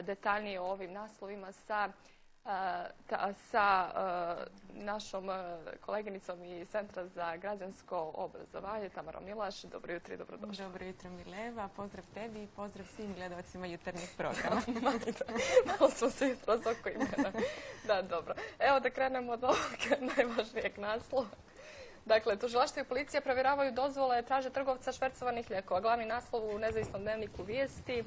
detaljnije o ovim naslovima sa našom koleginicom iz Centra za građansko obrazovanje, Tamarom Milaš. Dobro jutro i dobrodošli. Dobro jutro, Mileva. Pozdrav tebi i pozdrav svim gledalcima jutarnjih programa. Malo smo se jutros oko imena. Da, dobro. Evo da krenemo od ovog najvažnijeg naslova. Dakle, tužilaštvo i policija provjeravaju dozvole, traže trgovca švercovanih lijekova. Glavni naslov u nezavisnom dnevniku Vijesti.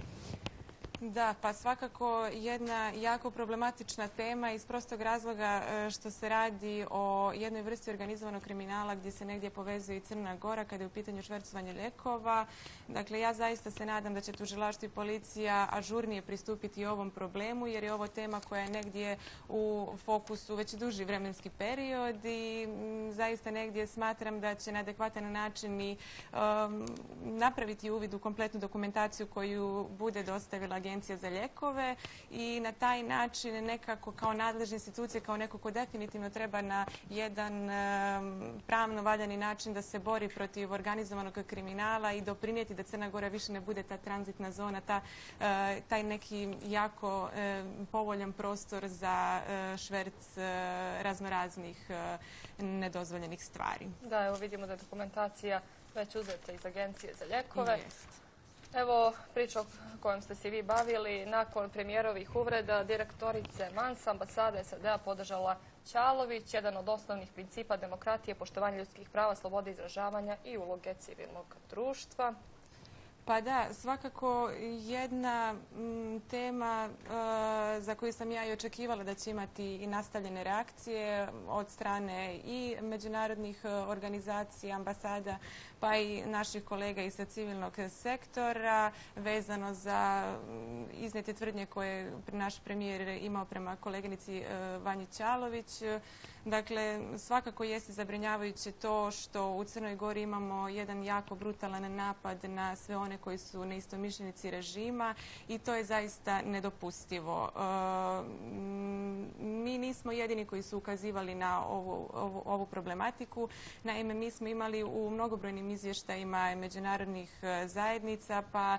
Da, pa svakako jedna jako problematična tema iz prostog razloga što se radi o jednoj vrsti organizovanog kriminala gdje se negdje povezuje i Crna Gora kada je u pitanju švercovanje lijekova. Dakle, ja zaista se nadam da će tužilaštvo i policija ažurnije pristupiti ovom problemu jer je ovo tema koja je negdje u fokusu već duži vremenski period i zaista negdje smatram da će na adekvatan način i napraviti uvid u kompletnu dokumentaciju koju bude dostavila Agencija za lijekove i na taj način nekako kao nadležne institucije, kao neko ko definitivno treba na jedan pravno valjani način da se bori protiv organizovanog kriminala i doprinijeti da Crna Gora više ne bude ta tranzitna zona, taj neki jako povoljan prostor za šverc raznoraznih nedozvoljenih stvari. Da, evo vidimo da je dokumentacija već uzeta iz Agencije za lijekove. Evo priča o kojom ste se vi bavili. Nakon premijerovih uvreda direktorice Mans, ambasada SAD-a podržala Ćalović. Jedan od osnovnih principa demokratije, poštovanje ljudskih prava, slobode izražavanja i uloge civilnog društva. Pa da, svakako jedna tema za koju sam ja i očekivala da će imati i nastavljene reakcije od strane i međunarodnih organizacija, ambasada, pa i naših kolega iz civilnog sektora, vezano za iznijete tvrdnje koje je naš premijer imao prema koleginici Vanji Ćalović. Dakle, svakako jeste zabrinjavajuće to što u Crnoj Gori imamo jedan jako brutalan napad na sve one koji su neistomišljenici režima i to je zaista nedopustivo. Mi nismo jedini koji su ukazivali na ovu problematiku. Naime, mi smo imali u mnogobrojnim izvještajima međunarodnih zajednica, pa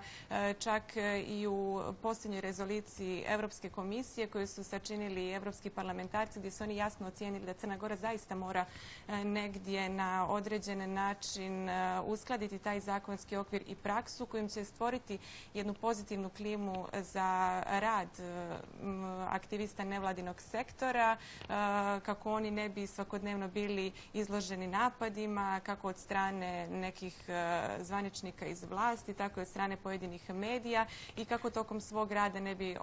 čak i u posljednjoj rezoluciji Europske komisije koju su sačinili europski parlamentarci gdje su oni jasno ocijenili da Crna Gora zaista mora negdje na određen način uskladiti taj zakonski okvir i praksu kojim će stvoriti jednu pozitivnu klimu za rad aktivista nevladinog sektora, kako oni ne bi svakodnevno bili izloženi napadima, kako od strane nekih zvaničnika iz vlasti, tako i od strane pojedinih medija i kako tokom svog rada ne bi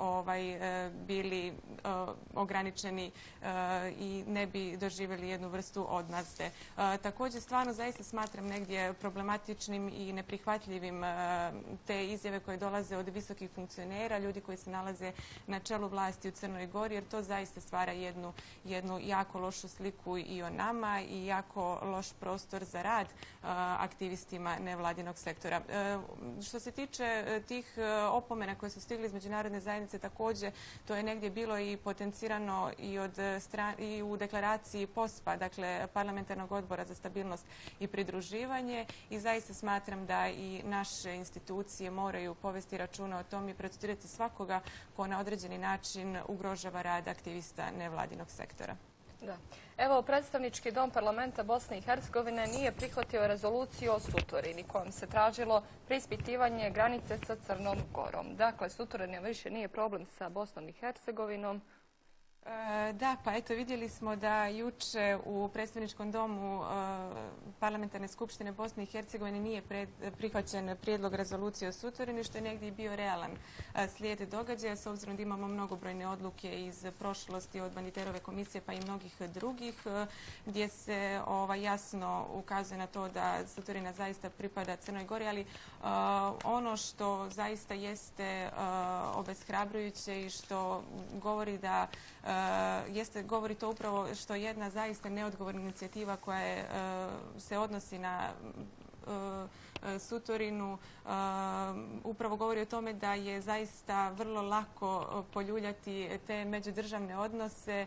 bili ograničeni i ne bi doživjeli jednu vrstu odmazde. Također, stvarno zaista smatram negdje problematičnim i neprihvatljivim te izjave koje dolaze od visokih funkcionera, ljudi koji se nalaze na čelu vlasti u Crnoj Gori, jer to zaista stvara jednu jako lošu sliku i o nama i jako loš prostor za rad aktivistima nevladinog sektora. Što se tiče tih opomena koje su stigli iz međunarodne zajednice, također to je negdje bilo i potencirano i u deklaraciji POSPA, dakle Parlamentarnog odbora za stabilnost i pridruživanje i zaista smatram da i naše institucije moraju povesti računa o tom i procesuirati svakoga ko na određeni način ugrožava rad aktivista nevladinog sektora. Da. Evo, predstavnički dom parlamenta Bosne i Hercegovine nije prihvatio rezoluciju o Sutorini kojom se tražilo preispitivanje granice sa Crnom Gorom. Dakle, Sutorina više nije problem sa Bosnom i Hercegovinom. Da, pa eto vidjeli smo da juče u predstavničkom domu Parlamentarne skupštine Bosne i Hercegovine nije prihvaćen prijedlog rezolucije o Sutorini, što je negdje bio realan slijed događaja, s obzirom da imamo mnogobrojne odluke iz prošlosti od Banditerove komisije pa i mnogih drugih, gdje se jasno ukazuje na to da Sutorina zaista pripada Crnoj Gori, ali ono što zaista jeste obeshrabrujuće i što govori da govori to upravo što jedna zaista neodgovorna inicijativa koja se odnosi na Sutorinu upravo govori o tome da je zaista vrlo lako poljuljati te međudržavne odnose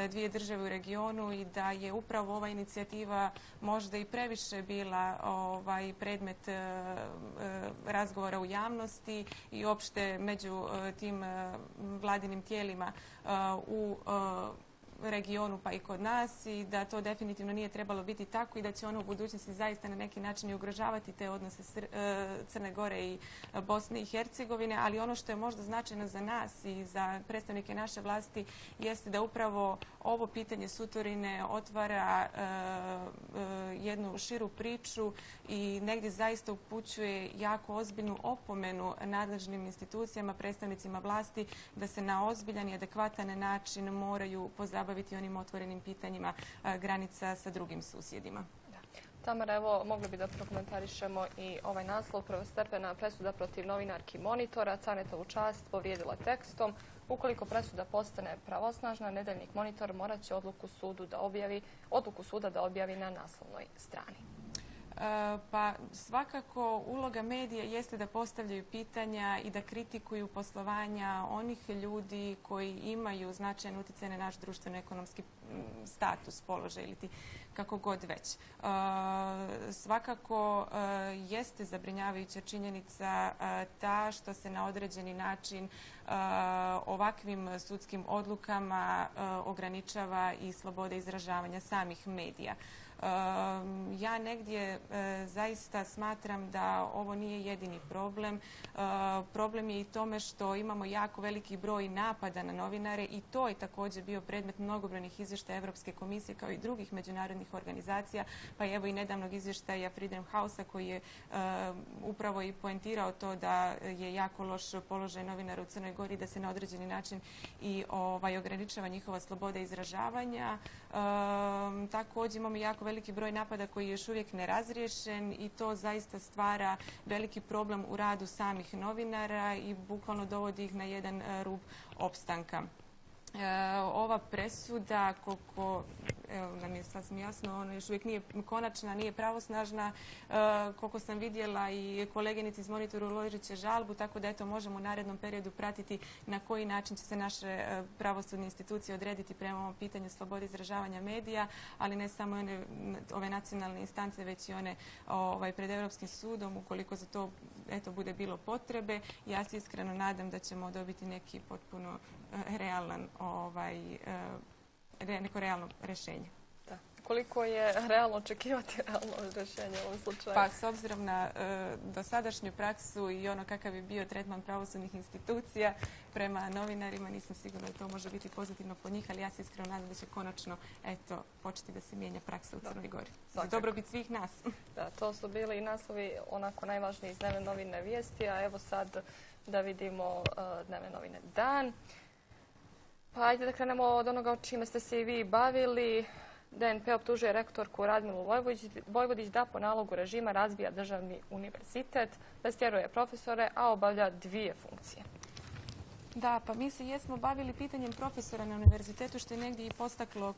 dvije države u regionu i da je upravo ova inicijativa možda i previše bila predmet razgovora u javnosti i opšte među tim vladinim tijelima u regionu pa i kod nas i da to definitivno nije trebalo biti tako i da će ono u budućnosti zaista na neki način i ugrožavati te odnose Crne Gore i Bosne i Hercegovine, ali ono što je možda značajno za nas i za predstavnike naše vlasti jeste da upravo ovo pitanje Sutorine otvara jednu širu priču i negdje zaista upućuje jako ozbiljnu opomenu nadležnim institucijama, predstavnicima vlasti da se na ozbiljan i adekvatan način moraju pozabaviti onim otvorenim pitanjima granica sa drugim susjedima. Tamara, evo, mogli bi da prokomentarišemo i ovaj naslov. Prvostepena presuda protiv novinarki Monitora. Canetovu čast povrijedila tekstom. Ukoliko presuda postane pravosnažna, nedeljnik Monitor morat će odluku suda da objavi na naslovnoj strani. Pa svakako uloga medija jeste da postavljaju pitanja i da kritikuju poslovanja onih ljudi koji imaju značajan utjecaj na naš društveno-ekonomski status, položaj ili kako god već. Svakako jeste zabrinjavajuća činjenica ta što se na određeni način ovakvim sudskim odlukama ograničava i sloboda izražavanja samih medija. Ja negdje zaista smatram da ovo nije jedini problem. Problem je i tome što imamo jako veliki broj napada na novinare i to je također bio predmet mnogobrojnih izvještaja Europske komisije kao i drugih međunarodnih organizacija, pa evo i nedavnog izvještaja Freedom House-a koji je upravo i poentirao to da je jako loš položaj novinara u Crnoj Gori, da se na određeni način i ograničava njihova sloboda izražavanja. Također imamo jako veliki broj napada koji je još uvijek nerazriješen i to zaista stvara veliki problem u radu samih novinara i bukvalno dovodi ih na jedan rub opstanka. Ova presuda, koliko nam je sasvim jasno, ona još uvijek nije konačna, nije pravosnažna. Koliko sam vidjela i koleginici iz Monitoru uložit će žalbu, tako da eto možemo u narednom periodu pratiti na koji način će se naše pravosudne institucije odrediti prema ovom pitanju slobode izražavanja medija, ali ne samo ove nacionalne instance, već i one pred Europskim sudom, ukoliko za to bude bilo potrebe. Ja se iskreno nadam da ćemo dobiti neki potpuno neko realno rješenje. Da. Koliko je realno očekivati realno rješenje u ovom slučaju? Pa s obzirom na dosadašnju praksu i ono kakav je bio tretman pravosudnih institucija prema novinarima, nisam sigurna da to može biti pozitivno po njih, ali ja se iskreno nadam da će konačno početi da se mijenja praksa u Crnoj Gori. Za dobrobit svih nas. Da, to su bili i naslovi onako najvažniji iz dnevne novine vijesti, a evo sad da vidimo dnevne novine Dan. Pa ajde da krenemo od onoga o čime ste se i vi bavili. DNP optužuje rektorku Radmilu Vojvodić da po nalogu režima razbija državni univerzitet, da stjeruje profesore, a obavlja dvije funkcije. Da, pa mi se jesmo bavili pitanjem profesora na univerzitetu, što je negdje i postaklo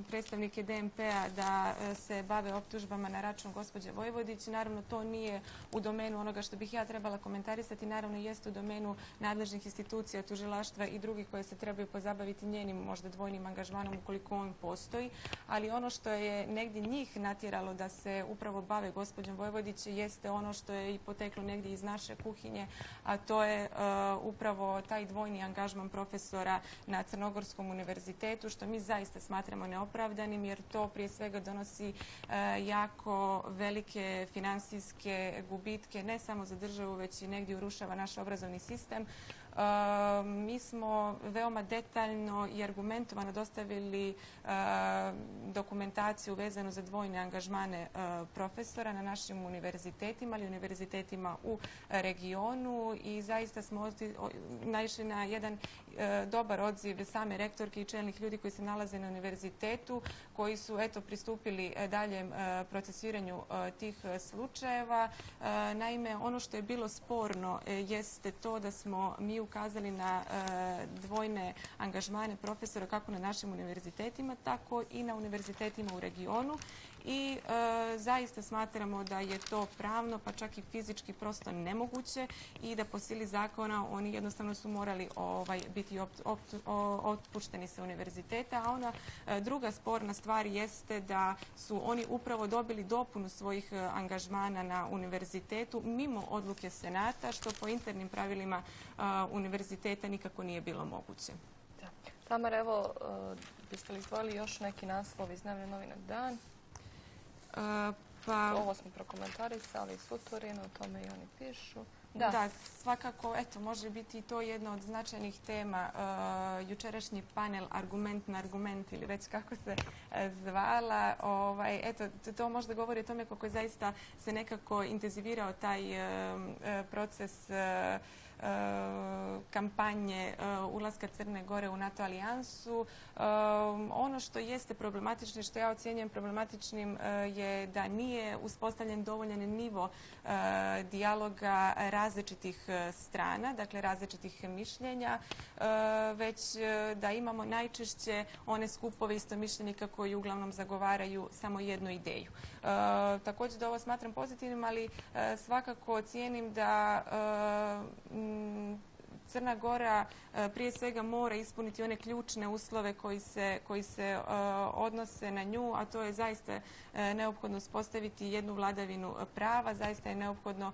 predstavnike DNP-a da se bave optužbama na račun gospođe Vojvodić. Naravno, to nije u domenu onoga što bih ja trebala komentarisati. Naravno, jeste u domenu nadležnih institucija, tužilaštva i drugih koje se trebaju pozabaviti njenim možda dvojnim angažmanom ukoliko on postoji. Ali ono što je negdje njih natjeralo da se upravo bave gospođom Vojvodić jeste ono što je i poteklo negdje iz naše kuhinje, a to je upravo taj dvojni angažman profesora na Crnogorskom univerzitetu, što mi zaista smatramo neopravdanim, jer to prije svega donosi jako velike financijske gubitke, ne samo za državu, već i negdje urušava naš obrazovni sistem. Mi smo veoma detaljno i argumentovano dostavili dokumentaciju vezanu za dvojne angažmane profesora na našim univerzitetima ali univerzitetima u regionu i zaista smo naišli na jedan dobar odziv same rektorke i čelnih ljudi koji se nalaze na univerzitetu, koji su pristupili daljem procesiranju tih slučajeva. Naime, ono što je bilo sporno jeste to da smo mi ukazali na dvojne angažmane profesora kako na našim univerzitetima, tako i na univerzitetima u regionu. i zaista smatramo da je to pravno pa čak i fizički prosto nemoguće i da po sili zakona oni jednostavno su morali biti otpušteni sa univerziteta. A ona druga sporna stvar jeste da su oni upravo dobili dopunu svojih angažmana na univerzitetu mimo odluke Senata, što po internim pravilima univerziteta nikako nije bilo moguće. Tamara, evo, biste li izdvojili još neki naslov iz dnevne novine Dan? Ovo smo prokomentarisali, Sutorin, o tome i oni pišu. Da, svakako, eto, može biti i to jedna od značajnih tema. Jučerašnji panel Argument na argument ili već kako se zvala. Eto, to možda govori o tome kako zaista se nekako intenzivirao taj proces kampanje ulaska Crne Gore u NATO alijansu. Ono što jeste problematično i što ja ocjenjujem problematičnim je da nije uspostavljen dovoljan nivo dijaloga različitih strana, dakle različitih mišljenja, već da imamo najčešće one skupove istomišljenika koji uglavnom zagovaraju samo jednu ideju. Također da ovo smatram pozitivnim, ali svakako cijenim da Crna Gora prije svega mora ispuniti one ključne uslove koji se odnose na nju, a to je zaista neophodno uspostaviti jednu vladavinu prava, zaista je neophodno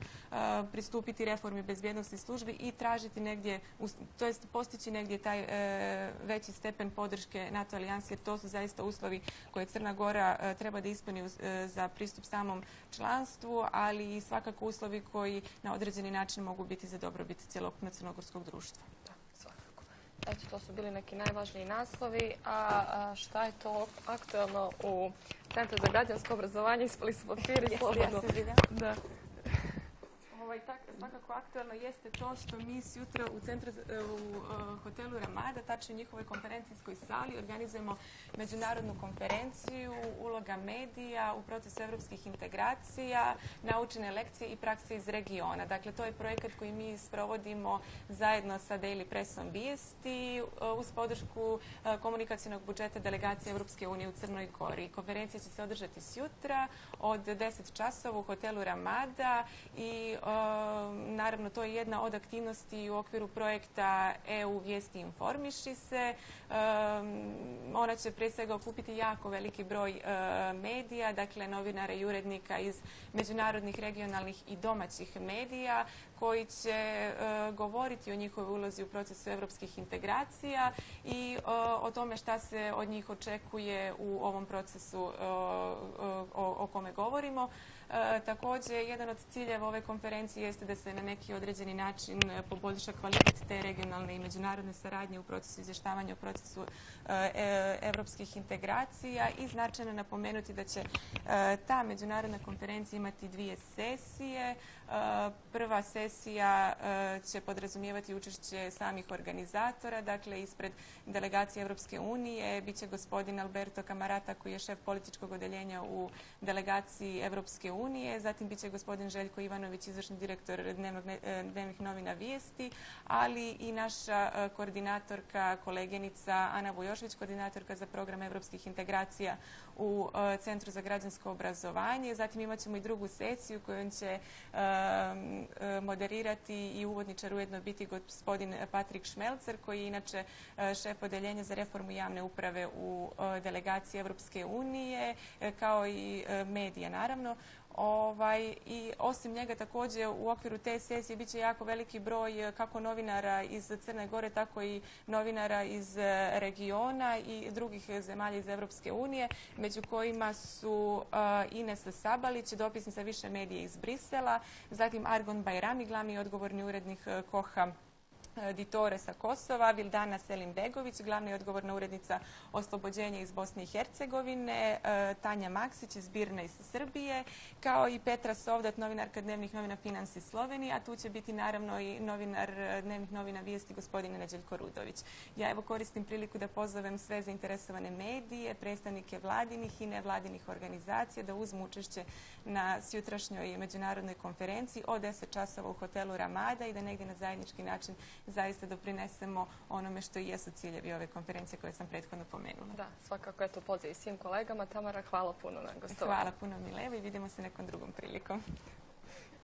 pristupiti reformi bezbjednosnih službi i tražiti negdje, to jest postići negdje taj veći stepen podrške NATO alijansi, jer to su zaista uslovi koje Crna Gora treba da ispuni za pristup samom članstvu, ali i svakako uslovi koji na određeni način mogu biti za dobrobit cjelokupnog crnogorskog društva. Da, svakako. Eto, to su bili neki najvažniji naslovi. A šta je to aktualno u Centru za građansko obrazovanje? Ispali su papiri slobodno. Da. Svakako aktualno jeste to što mi sutra u hotelu Ramada, tačno u njihovoj konferencijskoj sali, organizujemo međunarodnu konferenciju uloga medija u procesu evropskih integracija, naučene lekcije i prakse iz regiona. Dakle, to je projekat koji mi sprovodimo zajedno sa Daily Pressom Vijesti uz podršku komunikacijnog budžeta delegacije Evropske unije u Crnoj Gori. Konferencija će se održati sutra od 10 časova u hotelu Ramada i naravno, to je jedna od aktivnosti u okviru projekta EU Vijesti informiši se. Ona će prije svega okupiti jako veliki broj medija, dakle novinara i urednika iz međunarodnih, regionalnih i domaćih medija koji će govoriti o njihovoj ulozi u procesu evropskih integracija i o tome šta se od njih očekuje u ovom procesu o kome govorimo. Također, jedan od ciljeva ove konferencije jeste da se na neki određeni način poboljša kvalitet te regionalne i međunarodne saradnje u procesu izvještavanja, u procesu evropskih integracija i značajno napomenuti da će ta međunarodna konferencija imati 2 sesije. Prva sesija će podrazumijevati učešće samih organizatora, dakle ispred delegacije Evropske unije bit će gospodin Alberto Camarata koji je šef političkog odeljenja u delegaciji Evropske unije, zatim bit će gospodin Željko Ivanović, izvršni direktor dnevnih novina Vijesti, ali i naša koordinatorka, koleginica Ana Vujošević, koordinatorka za program evropskih integracija u Centru za građansko obrazovanje. Zatim imat ćemo i drugu sesiju kojom će moderirati i uvodničar ujedno biti gospodin Patrik Šmelcer, koji je inače šef odeljenja za reformu javne uprave u delegaciji Evropske unije, kao i medija naravno. I osim njega također u okviru te sesije bit će jako veliki broj kako novinara iz Crne Gore, tako i novinara iz regiona i drugih zemalja iz Evropske unije, među kojima su Ines Sabalić, dopisnica više medija iz Brisela, zatim Argon Bajrami, glavni odgovorni urednik Koha Ditore sa Kosova, Vildana Selimbegović, glavna i odgovorna urednica Oslobođenja iz Bosne i Hercegovine, Tanja Maksić iz Birne iz Srbije, kao i Petra Sovdat, novinarka dnevnih novina Finans iz Slovenije, a tu će biti naravno i novinar dnevnih novina Vijesti gospodin Neđeljko Rudović. Ja evo koristim priliku da pozovem sve zainteresovane medije, predstavnike vladinih i nevladinih organizacija da uzmu učešće na sutrašnjoj međunarodnoj konferenciji od 10 časova u hotelu Ramada i da negdje na zajednički način zaista doprinesemo onome što i jesu ciljevi ove konferencije koje sam prethodno pomenula. Da, svakako eto poziv svim kolegama. Tamara, hvala puno na gostovanju. Hvala puno Mileva i vidimo se nekom drugom prilikom.